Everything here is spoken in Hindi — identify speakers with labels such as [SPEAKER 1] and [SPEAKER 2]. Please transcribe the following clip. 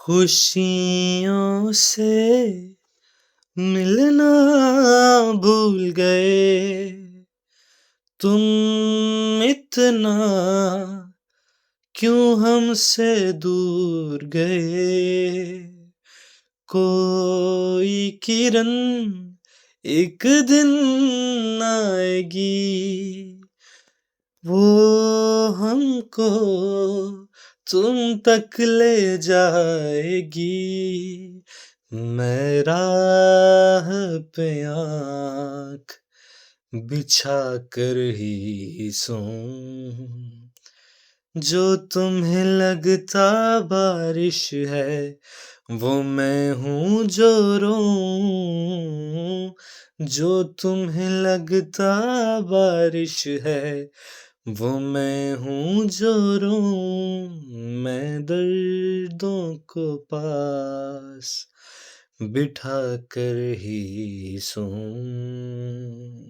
[SPEAKER 1] खुशियों से मिलना भूल गए तुम इतना क्यों हमसे दूर गए। कोई किरण एक दिन आएगी वो हमको तुम तक ले जाएगी। मैं राह पे आँख बिछा कर ही सोऊं, जो तुम्हें लगता बारिश है वो मैं हूँ जो रोऊं, जो तुम्हें लगता बारिश है वो मैं हूँ जो रोऊं। मैं दर्दों को पास बिठा कर ही सोऊं।